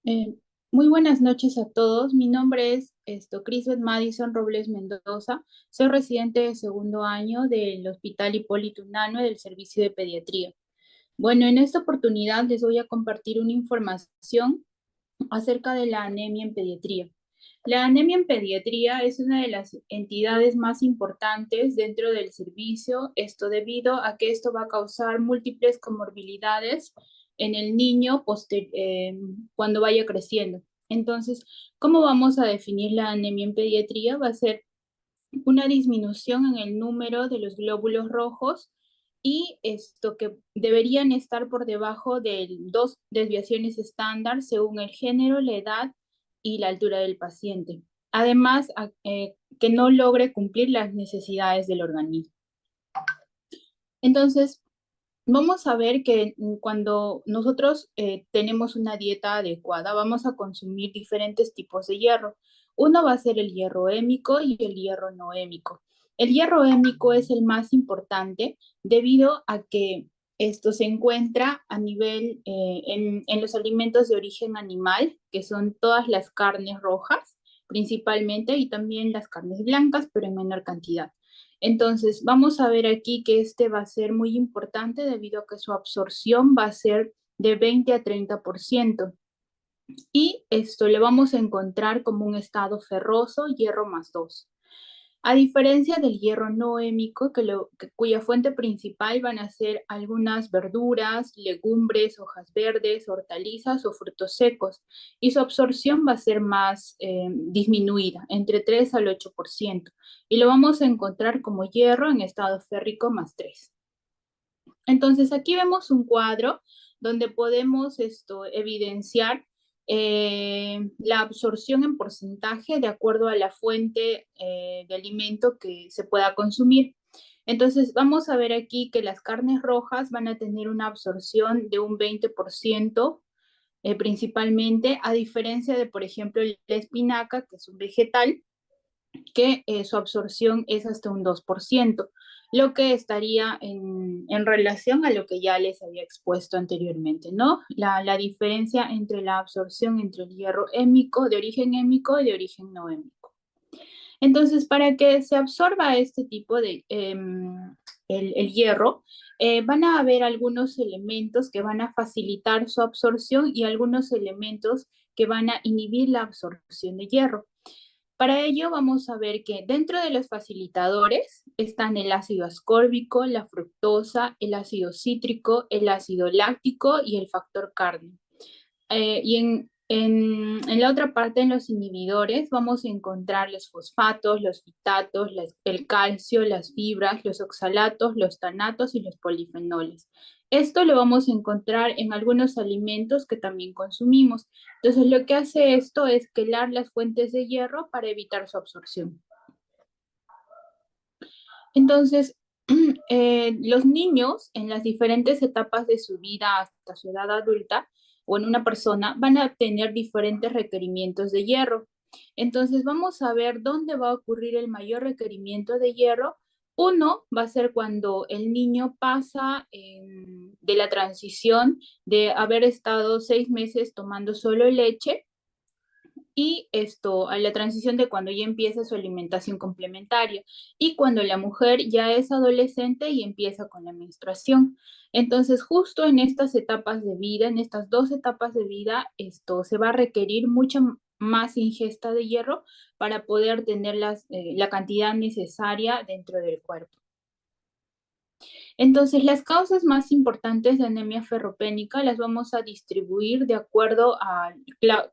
Eh, Muy buenas noches a todos. Mi nombre es Crisbeth Madison Robles Mendoza. Soy residente de segundo año del Hospital Hipólito Unanue del Servicio de Pediatría. Bueno, en esta oportunidad les voy a compartir una información acerca de la anemia en pediatría. La anemia en pediatría es una de las entidades más importantes dentro del servicio, esto debido a que esto va a causar múltiples comorbilidades en el niño cuando vaya creciendo. Entonces, ¿cómo vamos a definir la anemia en pediatría? Va a ser una disminución en el número de los glóbulos rojos y esto que deberían estar por debajo de dos desviaciones estándar según el género, la edad y la altura del paciente. Además, que no logre cumplir las necesidades del organismo. Entonces, vamos a ver que cuando nosotros tenemos una dieta adecuada, vamos a consumir diferentes tipos de hierro. Uno va a ser el hierro hémico y el hierro no hémico. El hierro hémico es el más importante debido a que esto se encuentra a nivel en los alimentos de origen animal, que son todas las carnes rojas principalmente y también las carnes blancas, pero en menor cantidad. Entonces, vamos a ver aquí que este va a ser muy importante debido a que su absorción va a ser de 20 a 30%. Y esto le vamos a encontrar como un estado ferroso, hierro más 2. A diferencia del hierro no hémico, cuya fuente principal van a ser algunas verduras, legumbres, hojas verdes, hortalizas o frutos secos, y su absorción va a ser más disminuida, entre 3 al 8%, y lo vamos a encontrar como hierro en estado férrico más 3. Entonces aquí vemos un cuadro donde podemos evidenciar la absorción en porcentaje de acuerdo a la fuente de alimento que se pueda consumir. Entonces vamos a ver aquí que las carnes rojas van a tener una absorción de un 20% principalmente, a diferencia de, por ejemplo, la espinaca, que es un vegetal, que su absorción es hasta un 2%, lo que estaría en relación a lo que ya les había expuesto anteriormente, ¿no? La diferencia entre la absorción entre el hierro hémico, de origen hémico y de origen no hémico. Entonces, para que se absorba este tipo de el hierro, van a haber algunos elementos que van a facilitar su absorción y algunos elementos que van a inhibir la absorción de hierro. Para ello vamos a ver que dentro de los facilitadores están el ácido ascórbico, la fructosa, el ácido cítrico, el ácido láctico y el factor carne. En la otra parte, en los inhibidores, vamos a encontrar los fosfatos, los fitatos, el calcio, las fibras, los oxalatos, los tanatos y los polifenoles. Esto lo vamos a encontrar en algunos alimentos que también consumimos. Entonces, lo que hace esto es quelar las fuentes de hierro para evitar su absorción. Entonces, los niños en las diferentes etapas de su vida hasta su edad adulta o en una persona van a tener diferentes requerimientos de hierro. Entonces, vamos a ver dónde va a ocurrir el mayor requerimiento de hierro. Uno va a ser cuando el niño pasa de la transición de haber estado 6 meses tomando solo leche y esto a la transición de cuando ya empieza su alimentación complementaria y cuando la mujer ya es adolescente y empieza con la menstruación. Entonces, justo en estas etapas de vida, en estas dos etapas de vida, esto se va a requerir mucha más ingesta de hierro para poder tener la cantidad necesaria dentro del cuerpo. Entonces, las causas más importantes de anemia ferropénica las vamos a distribuir de acuerdo a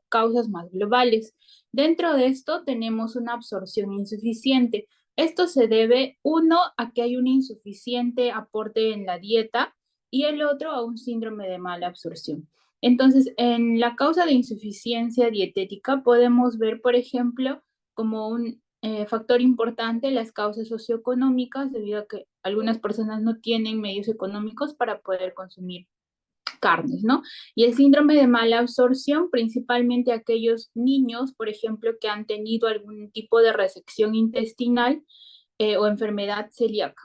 causas más globales. Dentro de esto tenemos una absorción insuficiente. Esto se debe, uno, a que hay un insuficiente aporte en la dieta y el otro a un síndrome de mala absorción. Entonces, en la causa de insuficiencia dietética podemos ver, por ejemplo, como un factor importante las causas socioeconómicas, debido a que algunas personas no tienen medios económicos para poder consumir carnes, ¿no? Y el síndrome de mala absorción, principalmente aquellos niños, por ejemplo, que han tenido algún tipo de resección intestinal o enfermedad celíaca.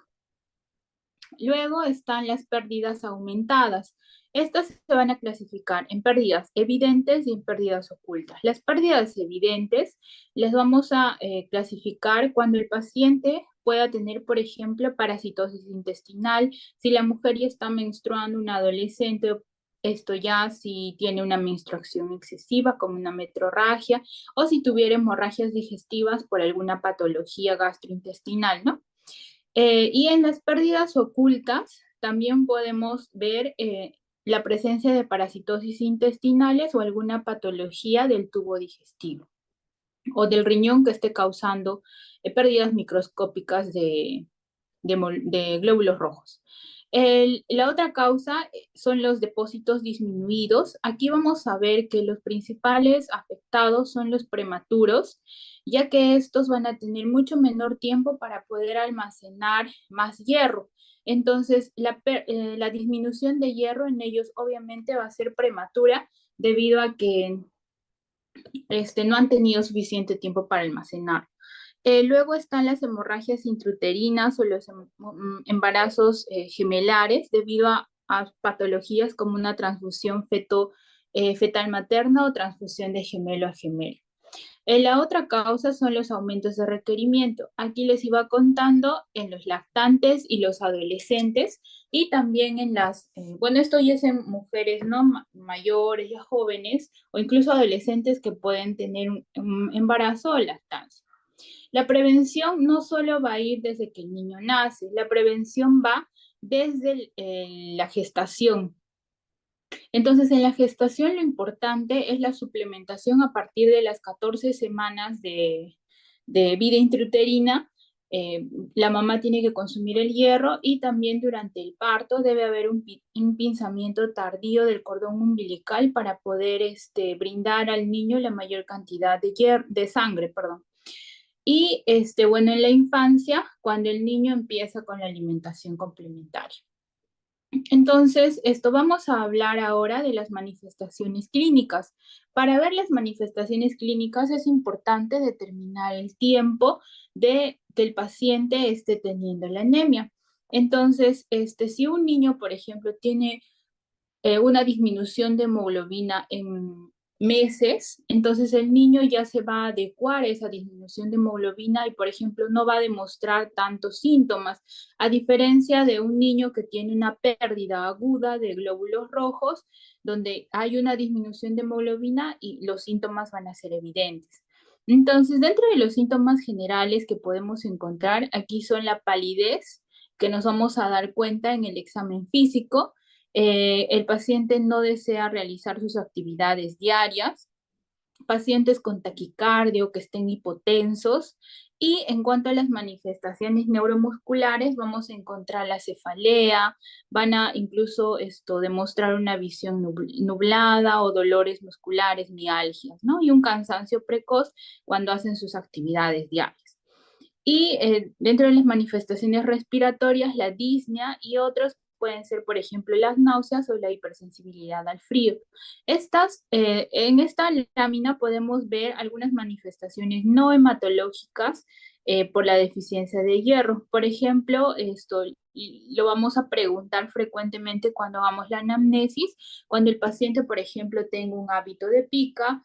Luego están las pérdidas aumentadas. Estas se van a clasificar en pérdidas evidentes y en pérdidas ocultas. Las pérdidas evidentes las vamos a clasificar cuando el paciente pueda tener, por ejemplo, parasitosis intestinal, si la mujer ya está menstruando, un adolescente, esto ya si tiene una menstruación excesiva como una metrorragia o si tuviera hemorragias digestivas por alguna patología gastrointestinal, ¿no? Y en las pérdidas ocultas también podemos ver la presencia de parasitosis intestinales o alguna patología del tubo digestivo o del riñón que esté causando pérdidas microscópicas de glóbulos rojos. La otra causa son los depósitos disminuidos. Aquí vamos a ver que los principales afectados son los prematuros, ya que estos van a tener mucho menor tiempo para poder almacenar más hierro. Entonces, la disminución de hierro en ellos obviamente va a ser prematura debido a que no han tenido suficiente tiempo para almacenar. Luego están las hemorragias intrauterinas o los embarazos gemelares debido a patologías como una transfusión fetal materna o transfusión de gemelo a gemelo. La otra causa son los aumentos de requerimiento. Aquí les iba contando en los lactantes y los adolescentes y también en bueno, esto ya es en mujeres no mayores, ya jóvenes o incluso adolescentes que pueden tener un embarazo o lactancia. La prevención no solo va a ir desde que el niño nace, la prevención va desde la gestación. Entonces, en la gestación lo importante es la suplementación a partir de las 14 semanas de vida intrauterina. La mamá tiene que consumir el hierro y también durante el parto debe haber un pinzamiento tardío del cordón umbilical para poder brindar al niño la mayor cantidad de sangre, perdón. Y bueno, en la infancia, cuando el niño empieza con la alimentación complementaria. Entonces, esto vamos a hablar ahora de las manifestaciones clínicas. Para ver las manifestaciones clínicas es importante determinar el tiempo de que el paciente esté teniendo la anemia. Entonces, si un niño, por ejemplo, tiene una disminución de hemoglobina en meses, entonces el niño ya se va a adecuar a esa disminución de hemoglobina y, por ejemplo, no va a demostrar tantos síntomas, a diferencia de un niño que tiene una pérdida aguda de glóbulos rojos, donde hay una disminución de hemoglobina y los síntomas van a ser evidentes. Entonces, dentro de los síntomas generales que podemos encontrar, aquí son la palidez, que nos vamos a dar cuenta en el examen físico, el paciente no desea realizar sus actividades diarias, pacientes con taquicardia o que estén hipotensos. Y en cuanto a las manifestaciones neuromusculares, vamos a encontrar la cefalea, van a incluso demostrar una visión nublada o dolores musculares, mialgias, ¿no? Y un cansancio precoz cuando hacen sus actividades diarias. Y dentro de las manifestaciones respiratorias, la disnea y otros pueden ser, por ejemplo, las náuseas o la hipersensibilidad al frío. En esta lámina podemos ver algunas manifestaciones no hematológicas por la deficiencia de hierro. Por ejemplo, esto lo vamos a preguntar frecuentemente cuando hagamos la anamnesis, cuando el paciente, por ejemplo, tenga un hábito de pica,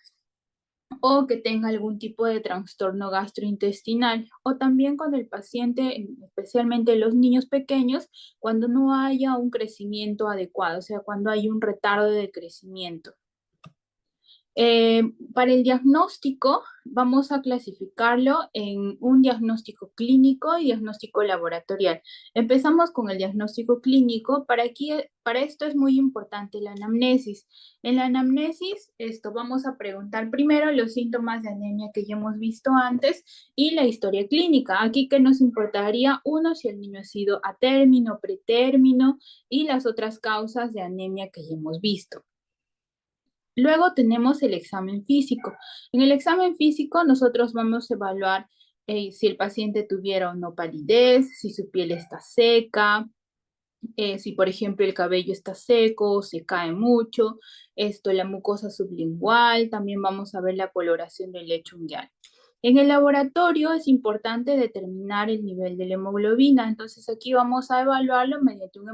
o que tenga algún tipo de trastorno gastrointestinal, o también cuando el paciente, especialmente los niños pequeños, cuando no haya un crecimiento adecuado, o sea, cuando hay un retardo de crecimiento. Para el diagnóstico, vamos a clasificarlo en un diagnóstico clínico y diagnóstico laboratorial. Empezamos con el diagnóstico clínico. Para esto es muy importante la anamnesis. En la anamnesis, vamos a preguntar primero los síntomas de anemia que ya hemos visto antes y la historia clínica. Aquí que nos importaría, uno, si el niño ha sido a término, pretérmino y las otras causas de anemia que ya hemos visto. Luego tenemos el examen físico. En el examen físico nosotros vamos a evaluar si el paciente tuviera o no palidez, si su piel está seca, si por ejemplo el cabello está seco, se cae mucho, la mucosa sublingual, también vamos a ver la coloración del lecho ungueal. En el laboratorio es importante determinar el nivel de la hemoglobina, entonces aquí vamos a evaluarlo mediante un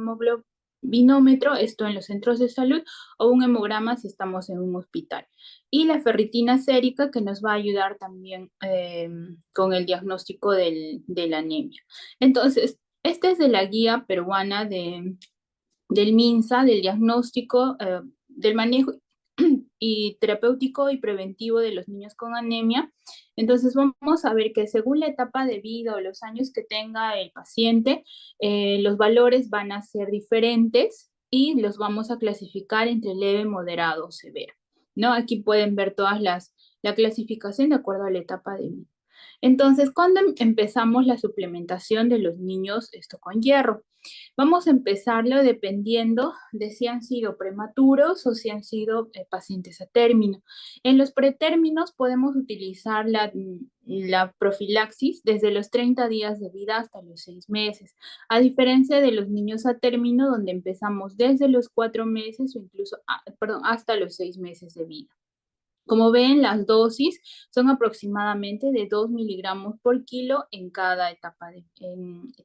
binómetro, esto en los centros de salud, o un hemograma si estamos en un hospital. Y la ferritina sérica, que nos va a ayudar también con el diagnóstico de la anemia. Entonces, esta es de la guía peruana del MINSA, del diagnóstico, del manejo y terapéutico y preventivo de los niños con anemia. Entonces vamos a ver que según la etapa de vida o los años que tenga el paciente, los valores van a ser diferentes y los vamos a clasificar entre leve, moderado o severo, ¿no? Aquí pueden ver la clasificación de acuerdo a la etapa de vida. Entonces, ¿cuándo empezamos la suplementación de los niños esto con hierro? Vamos a empezarlo dependiendo de si han sido prematuros o si han sido pacientes a término. En los pretérminos podemos utilizar la profilaxis desde los 30 días de vida hasta los 6 meses, a diferencia de los niños a término donde empezamos desde los 4 meses o incluso, perdón, hasta los 6 meses de vida. Como ven, las dosis son aproximadamente de 2 miligramos por kilo en cada etapa,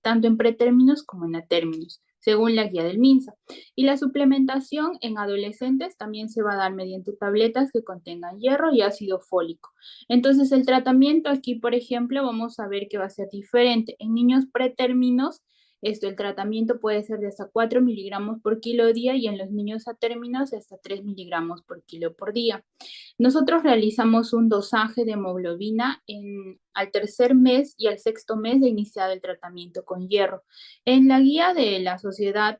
tanto en pretérminos como en atérminos, según la guía del MINSA. Y la suplementación en adolescentes también se va a dar mediante tabletas que contengan hierro y ácido fólico. Entonces, el tratamiento aquí, por ejemplo, vamos a ver que va a ser diferente. En niños pretérminos, el tratamiento puede ser de hasta 4 miligramos por kilo día y en los niños a términos hasta 3 miligramos por kilo por día. Nosotros realizamos un dosaje de hemoglobina al tercer mes y al sexto mes de iniciado el tratamiento con hierro. En la guía de la Sociedad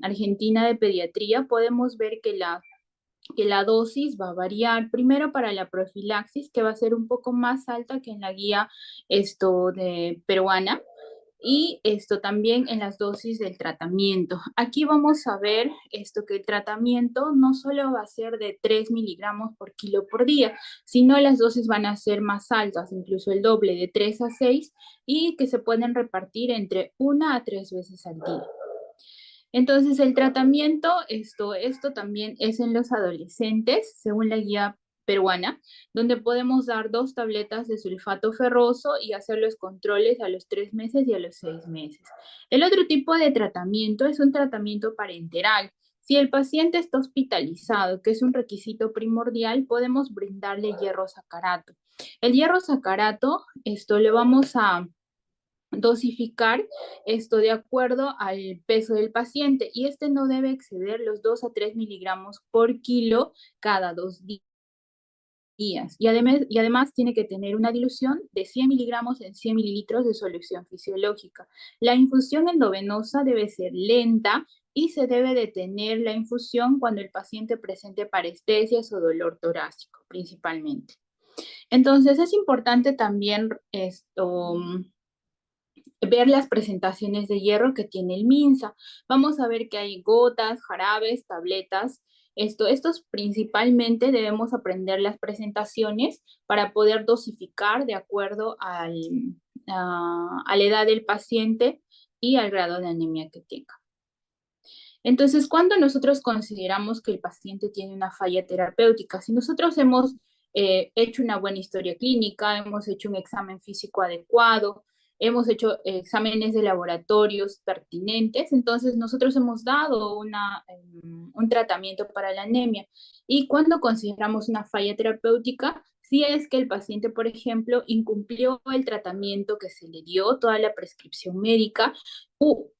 Argentina de Pediatría podemos ver que la dosis va a variar. Primero para la profilaxis, que va a ser un poco más alta que en la guía de peruana, y esto también en las dosis del tratamiento. Aquí vamos a ver que el tratamiento no solo va a ser de 3 miligramos por kilo por día, sino las dosis van a ser más altas, incluso el doble, de 3 a 6, y que se pueden repartir entre 1 a 3 veces al día. Entonces, el tratamiento, esto también es en los adolescentes, según la guía peruana, donde podemos dar 2 tabletas de sulfato ferroso y hacer los controles a los 3 meses y a los 6 meses. El otro tipo de tratamiento es un tratamiento parenteral. Si el paciente está hospitalizado, que es un requisito primordial, podemos brindarle hierro sacarato. El hierro sacarato, esto le vamos a dosificar de acuerdo al peso del paciente y no debe exceder los 2 a 3 miligramos por kilo cada 2 días. Y además tiene que tener una dilución de 100 miligramos en 100 mililitros de solución fisiológica. La infusión endovenosa debe ser lenta y se debe detener la infusión cuando el paciente presente parestesias o dolor torácico, principalmente. Entonces, es importante también ver las presentaciones de hierro que tiene el MINSA. Vamos a ver que hay gotas, jarabes, tabletas. Estos principalmente debemos aprender las presentaciones para poder dosificar de acuerdo a la edad del paciente y al grado de anemia que tenga. Entonces, ¿cuándo nosotros consideramos que el paciente tiene una falla terapéutica? Si nosotros hemos hecho una buena historia clínica, hemos hecho un examen físico adecuado, hemos hecho exámenes de laboratorios pertinentes, entonces nosotros hemos dado un tratamiento para la anemia. ¿Y cuándo consideramos una falla terapéutica? Si es que el paciente, por ejemplo, incumplió el tratamiento que se le dio, toda la prescripción médica,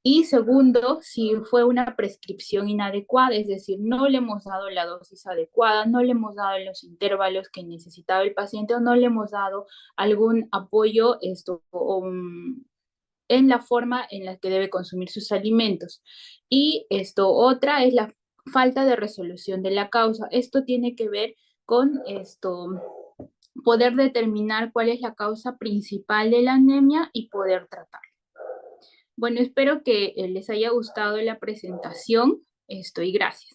y segundo, si fue una prescripción inadecuada, es decir, no le hemos dado la dosis adecuada, no le hemos dado los intervalos que necesitaba el paciente o no le hemos dado algún apoyo en la forma en la que debe consumir sus alimentos. Y otra es la falta de resolución de la causa. Esto tiene que ver con poder determinar cuál es la causa principal de la anemia y poder tratar. Bueno, espero que les haya gustado la presentación. Y gracias.